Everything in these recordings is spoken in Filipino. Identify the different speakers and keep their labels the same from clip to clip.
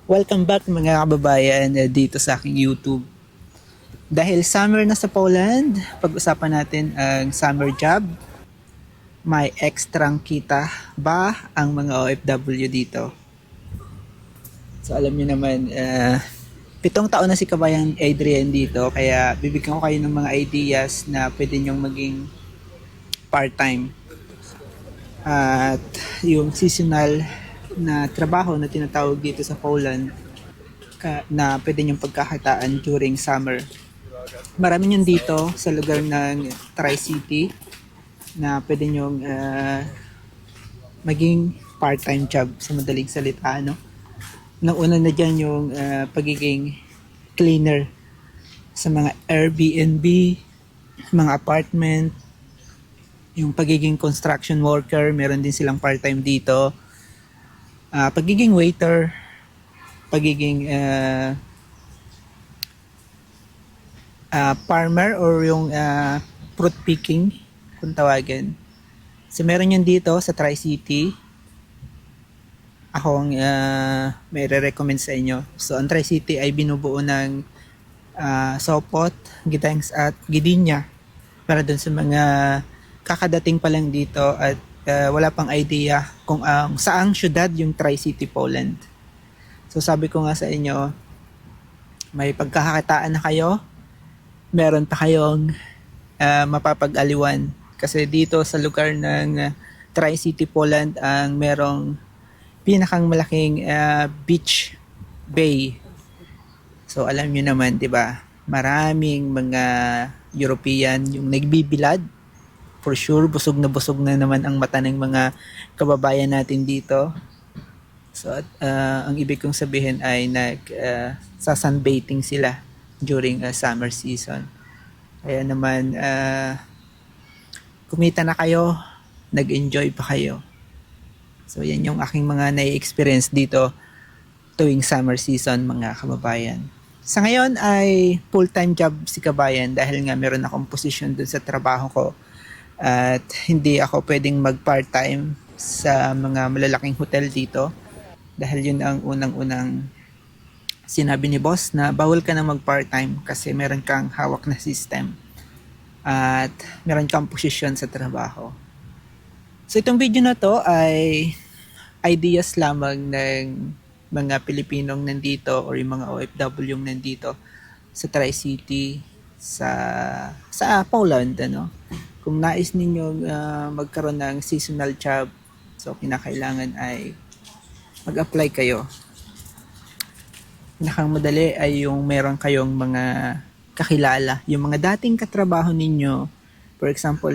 Speaker 1: Welcome back mga kababayan dito sa aking YouTube. Dahil summer na sa Poland, pag-usapan natin ang summer job. May ekstrang kita ba ang mga OFW dito? So alam niyo naman, 7 taon na si Kabayan Adrian dito, kaya bibigyan ko kayo ng mga ideas na pwede niyong maging part-time. At yung seasonal na trabaho na tinatawag dito sa Poland na pwede niyong pagkakitaan during summer. Marami niyan dito sa lugar ng Tri-City na pwede nyong maging part-time job sa madaling salita, no? Una na dyan yung pagiging cleaner sa mga Airbnb, mga apartment, yung pagiging construction worker, meron din silang part-time dito. Pagiging waiter, pagiging farmer or yung fruit picking kung tawagin. So meron yan dito sa Tri-City. Ako ang may re-recommend sa inyo. So ang Tri-City ay binubuo ng Sopot, Gitangs at Gidinya para dun sa mga kakadating pa lang dito at wala pang idea kung saang syudad yung Tri-City, Poland. So sabi ko nga sa inyo, may pagkakakitaan na kayo, meron pa kayong mapapag-aliwan kasi dito sa lugar ng Tri-City, Poland ang merong pinakang malaking beach bay. So alam niyo naman, 'di ba? Maraming mga European yung nagbibilad. For sure, busog na naman ang mata ng mga kababayan natin dito. So ang ibig kong sabihin ay sa sunbathing sila during summer season. Kaya naman kumita na kayo, nag-enjoy pa kayo. So yan yung aking mga nai-experience dito tuwing summer season mga kababayan. Sa ngayon ay full-time job si Kabayan dahil nga meron akong posisyon dun sa trabaho ko at hindi ako pwedeng mag-part-time sa mga malalaking hotel dito dahil yun ang unang-unang sinabi ni boss na bawal ka na mag-part-time kasi meron kang hawak na system at meron kang posisyon sa trabaho. So itong video na to ay ideas lamang ng mga Pilipinong nandito or yung mga OFW yung nandito sa Tri-City, sa Poland, ano. Kung nais ninyong magkaroon ng seasonal job, so kinakailangan ay mag-apply kayo. Pinakang madali ay yung meron kayong mga kakilala, yung mga dating katrabaho ninyo. For example,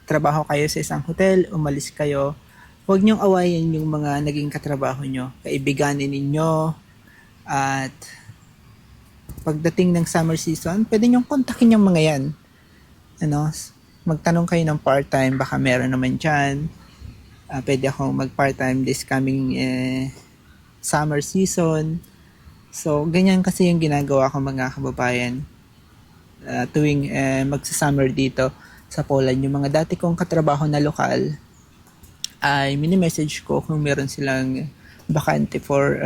Speaker 1: trabaho kayo sa isang hotel, umalis kayo, huwag niyong awayin yung mga naging katrabaho nyo, kaibiganin ninyo, at pagdating ng summer season, pwede niyong kontakin yung mga yan. Ano, magtanong kayo ng part-time, baka meron naman dyan. Pwede akong mag-part-time this coming summer season. So, ganyan kasi yung ginagawa ko mga kababayan tuwing magsa-summer dito sa Poland. Yung mga dati kong katrabaho na lokal ay mini-message ko kung meron silang bakante for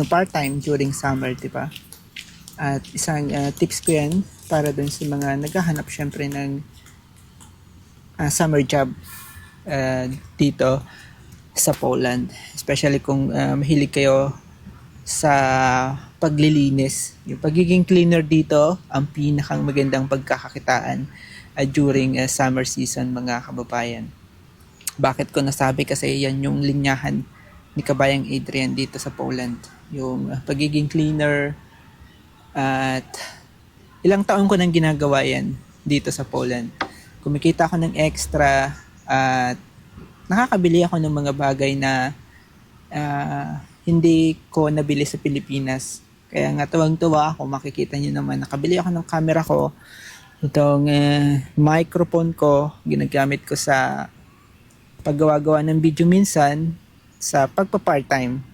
Speaker 1: part-time during summer, diba? At isang tips ko yan para dun sa mga naghahanap syempre ng summer job dito sa Poland. Especially kung mahilig kayo sa paglilinis. Yung pagiging cleaner dito, ang pinakang magandang pagkakakitaan during summer season mga kababayan. Bakit ko nasabi? Kasi yan yung linyahan ni Kabayang Adrian dito sa Poland. Yung pagiging cleaner at ilang taon ko nang ginagawa yan dito sa Poland. Kumikita ako ng extra at nakakabili ako ng mga bagay na hindi ko nabili sa Pilipinas. Kaya nga tuwang-tuwa ako, makikita niyo naman, nakabili ako ng camera ko. Itong microphone ko, ginagamit ko sa paggawa-gawa ng video minsan, sa pagpa-part-time.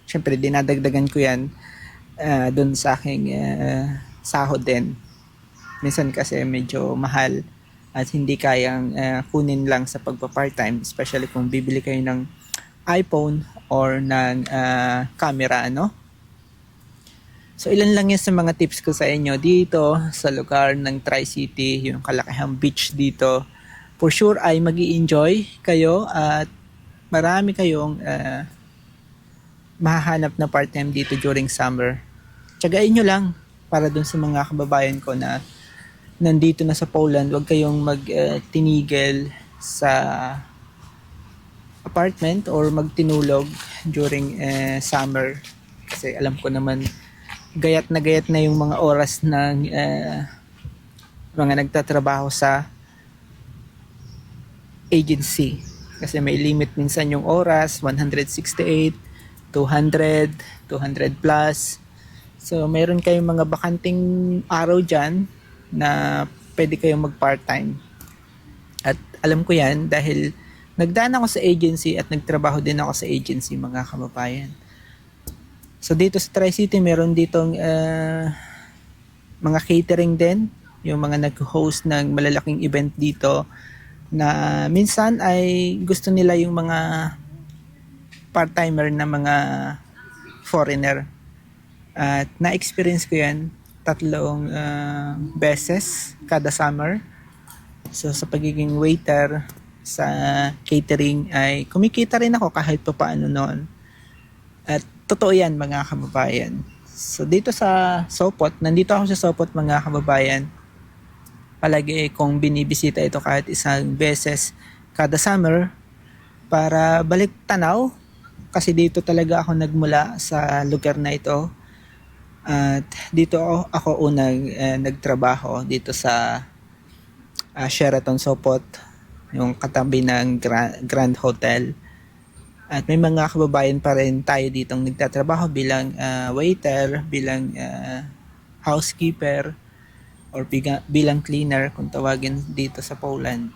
Speaker 1: Siyempre, dinadagdagan ko yan doon sa aking sahod din. Minsan kasi medyo mahal at hindi kayang kunin lang sa pagpa-part-time, especially kung bibili kayo ng iPhone or ng camera, ano. So ilan lang yan sa mga tips ko sa inyo dito sa lugar ng Tri-City, yung kalakihang beach dito. For sure ay magi-enjoy kayo at marami kayong mahahanap na part-time dito during summer. Tsagain nyo lang para dun sa mga kababayan ko na nandito na sa Poland, huwag kayong magtinigil sa apartment or magtinulog during summer. Kasi alam ko naman gayat na yung mga oras ng mga nagtatrabaho sa agency. Kasi may limit minsan yung oras, 168, 200, 200 plus. So, mayroon kayong mga bakanting araw dyan na pwede kayong mag part-time. At alam ko yan dahil nagdaan ako sa agency at nagtrabaho din ako sa agency, mga kababayan. So dito sa Tri-City, meron ditong mga catering din, yung mga nag-host ng malalaking event dito na minsan ay gusto nila yung mga part-timer na mga foreigner. At na-experience ko yan 3 beses kada summer. So sa pagiging waiter sa catering ay kumikita rin ako kahit pa paano noon. At totoo yan, mga kababayan. So dito sa Sopot, nandito ako sa Sopot, mga kababayan. Palagi kong binibisita ito kahit isang beses kada summer para balik tanaw. Kasi dito talaga ako nagmula sa lugar na ito. At dito ako unang nagtrabaho dito sa Sheraton Sopot, yung katabi ng Grand Hotel. At may mga kababayan pa rin tayo ditong nagtatrabaho bilang waiter, bilang housekeeper, or bilang cleaner kung tawagin dito sa Poland.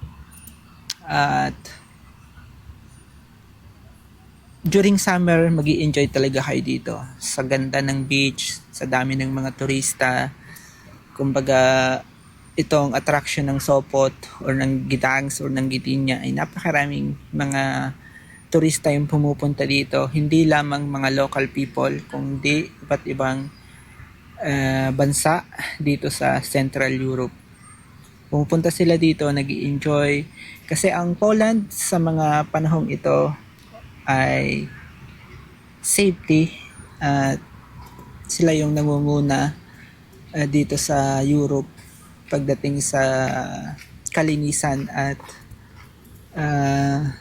Speaker 1: At during summer, magi-enjoy talaga kayo dito. Sa ganda ng beach, sa dami ng mga turista. Kumbaga, itong attraction ng Sopot or ng Gdansk or ng Gdynia ay napakaraming mga turista yung pumupunta dito, hindi lamang mga local people, kundi iba't ibang bansa dito sa Central Europe. Pumupunta sila dito, nag-i-enjoy. Kasi ang Poland sa mga panahong ito ay safety at sila yung nangunguna dito sa Europe pagdating sa kalinisan at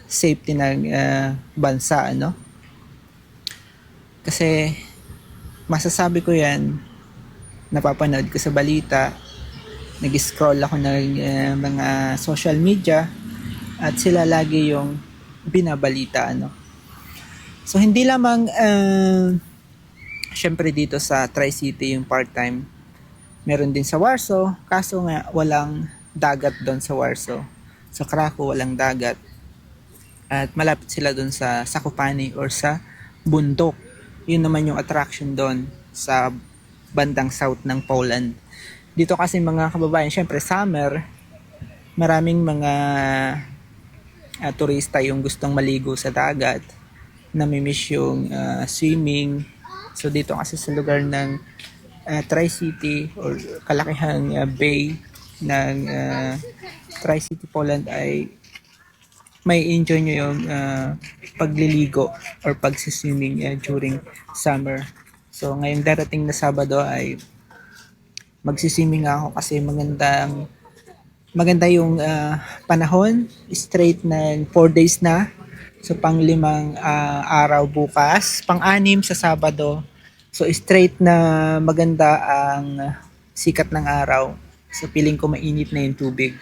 Speaker 1: safety ng bansa, ano? Kasi masasabi ko yan, napapanood ko sa balita, nag-scroll ako ng mga social media at sila lagi yung binabalita, ano? So hindi lamang syempre dito sa Tri-City yung part-time, meron din sa Warsaw, kaso nga walang dagat doon sa Warsaw. Sa Krakow walang dagat at malapit sila doon sa Zakopane or sa bundok. Yun naman yung attraction doon sa bandang south ng Poland. Dito kasi, mga kababayan, syempre summer, maraming mga turista yung gustong maligo sa dagat, namimiss yung swimming. So dito kasi sa lugar ng Tri-City or kalakihang bay ng Tri-City Poland ay may enjoy nyo yung pagliligo or pagsiswimming during summer. So ngayong darating na Sabado ay magsiswimming ako kasi maganda yung panahon, straight ng 4 days na. So pang 5 araw bukas, pang 6 sa Sabado. So straight na maganda ang sikat ng araw. So feeling ko mainit na yung tubig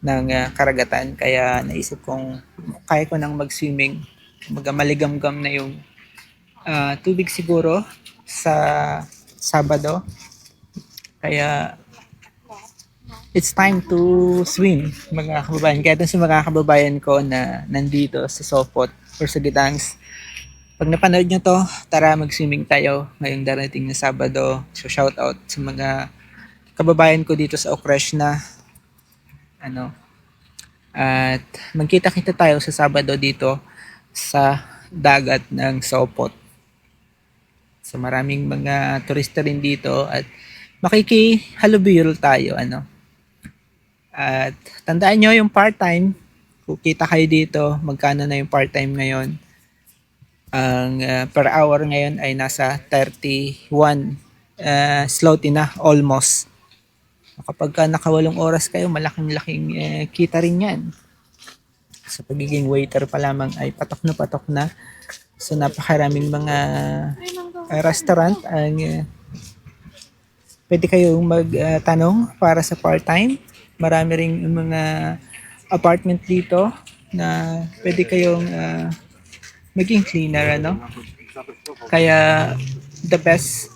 Speaker 1: ng karagatan, kaya naisip kong kaya ko nang mag-swimming. Maligam-gam na yung tubig siguro sa Sabado. Kaya it's time to swim, mga kababayan. Kaya dun sa mga kababayan ko na nandito sa Sopot or sa Gdansk, pag napanood nyo to, tara mag-swimming tayo ngayong darating na Sabado. So shout out sa mga kababayan ko dito sa Okreshna. At magkita-kita tayo sa Sabado dito sa dagat ng Sopot. So maraming mga turista rin dito at makikihalubilo tayo At tandaan nyo yung part-time, kung kita kayo dito, magkano na yung part-time ngayon? Ang per hour ngayon ay nasa 31 zloty na almost. Kapag nakawalong oras kayo, malaking-laking kita rin yan. Sa pagiging waiter pa lamang ay patok na. So napakaraming mga restaurant ang pwede kayong magtanong para sa part-time. Marami ring mga apartment dito na pwede kayong maging cleaner Kaya the best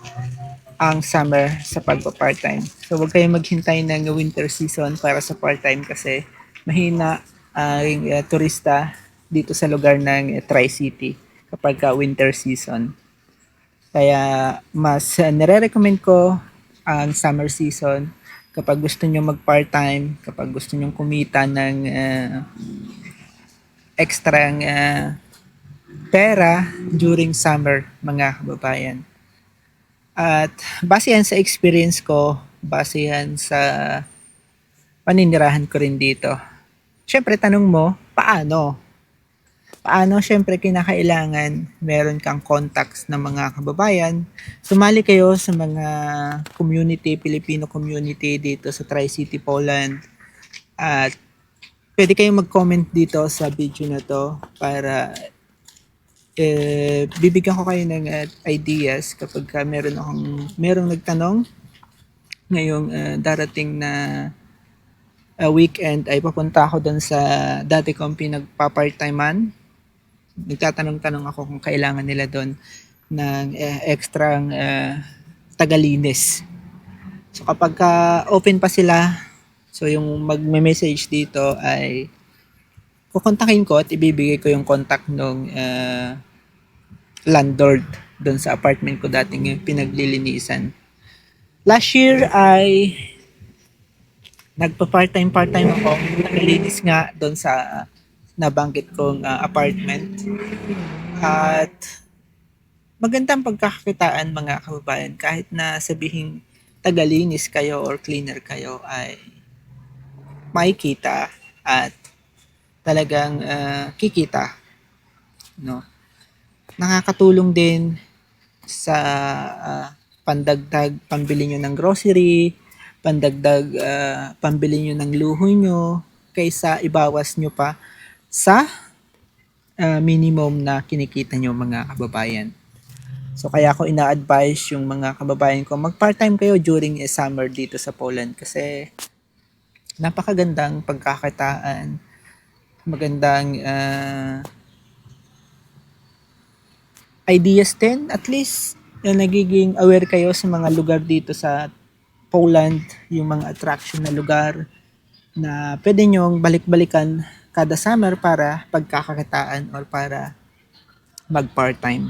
Speaker 1: ang summer sa pagpa-part-time. So huwag kayong maghintay ng winter season para sa part-time kasi mahina ang turista dito sa lugar ng Tri-City kapag winter season. Kaya mas nire-recommend ko ang summer season kapag gusto nyo mag-part-time, kapag gusto nyo kumita ng extra pera during summer, mga kababayan. At base yan sa experience ko, base yan sa paninirahan ko rin dito. Siyempre, tanong mo, paano? Paano? Siyempre, kinakailangan meron kang contacts ng mga kababayan. Sumali kayo sa mga community, Filipino community dito sa Tri-City, Poland. At pwede kayong mag-comment dito sa video na to para bibigyan ko kayo ng ideas kapag merong nagtanong ngayong darating na weekend ay papunta ako doon sa dati kong pinagpa-part-timean. Nagtatanong-tanong ako kung kailangan nila doon ng extra tagalinis. So kapag open pa sila, so yung magme-message dito ay kukontakin ko at ibibigay ko yung contact ng landlord doon sa apartment ko dating pinaglilinisan. Last year ay nagpa-part-time ako. Naglilinis nga doon sa nabanggit kong apartment. At magandang pagkakakitaan mga kababayan kahit na sabihing tagalinis kayo or cleaner kayo ay makikita at talagang kikita. Nakakatulong din sa pandagdag pambili nyo ng grocery, pandagdag pambili nyo ng luho nyo, kaysa ibawas nyo pa sa minimum na kinikita nyo mga kababayan. So kaya ako ina-advise yung mga kababayan ko mag-part-time kayo during summer dito sa Poland kasi napakagandang pagkakitaan, magandang ideas din, at least nagiging aware kayo sa mga lugar dito sa Poland, yung mga attraction na lugar na pwede nyong balik-balikan kada summer para pagkakakitaan or para mag-part-time.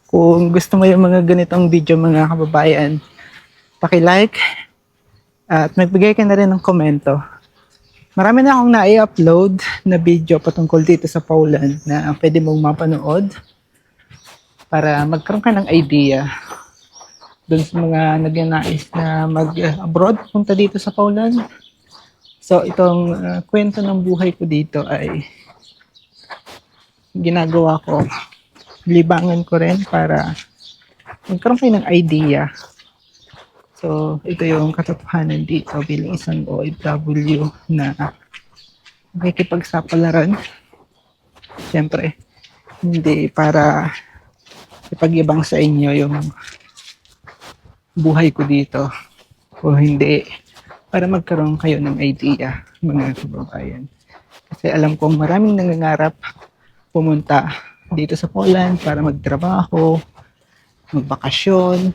Speaker 1: Kung gusto mo yung mga ganitong video mga kababayan, paki-like at magbigay ka na rin ng komento. Marami na akong na-i-upload na video patungkol dito sa Poland na pwede mong mapanood para magkaroon ka ng idea dun sa mga nagnanais na mag-abroad punta dito sa Poland. So itong kwento ng buhay ko dito ay ginagawa ko, libangan ko rin para magkaroon kayo ng idea. So ito yung katotohanan dito bilang isang OFW na makikipagsapalaran. Siyempre, hindi para ipag-ibang sa inyo yung buhay ko dito o hindi, para magkaroon kayo ng idea mga kababayan. Kasi alam kong maraming nangangarap pumunta dito sa Poland para magtrabaho, magbakasyon.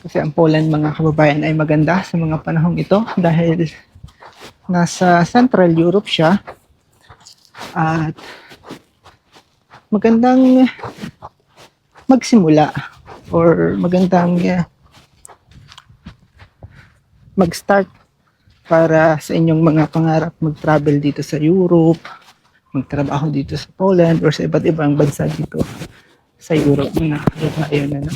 Speaker 1: Kasi ang Poland mga kababayan ay maganda sa mga panahong ito dahil nasa Central Europe siya at magandang magsimula or magandang mag-start para sa inyong mga pangarap mag-travel dito sa Europe, magtrabaho dito sa Poland or sa iba't ibang bansa dito sa Europe, mga kababayan, ano.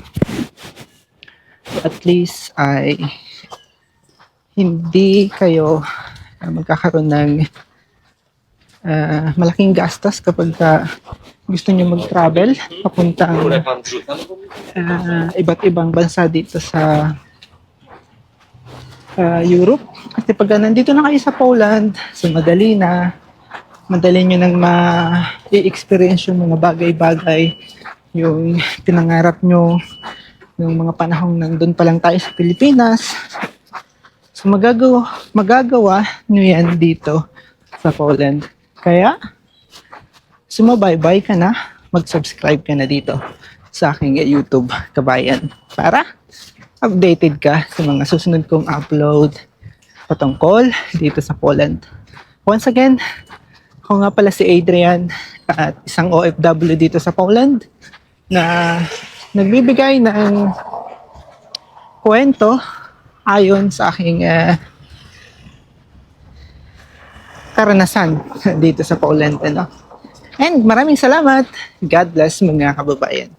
Speaker 1: So at least ay hindi kayo magkakaroon ng malaking gastos kapag gusto nyo mag-travel papuntang iba't ibang bansa dito sa Europe. Kasi pag nandito na kayo sa Poland, so madali nyo nang ma-experience yung mga bagay-bagay, yung pinangarap nyo yung mga panahong nandun pa lang tayo sa Pilipinas. So magagawa nyo yan dito sa Poland. Kaya sumabay-bay ka na, mag-subscribe ka na dito sa aking YouTube, kabayan, para updated ka sa mga susunod kong upload patungkol dito sa Poland. Once again, ako nga pala si Adrian at isang OFW dito sa Poland na nagbibigay ng kwento ayon sa aking karanasan dito sa Poland, ano. And maraming salamat. God bless, mga kababayan.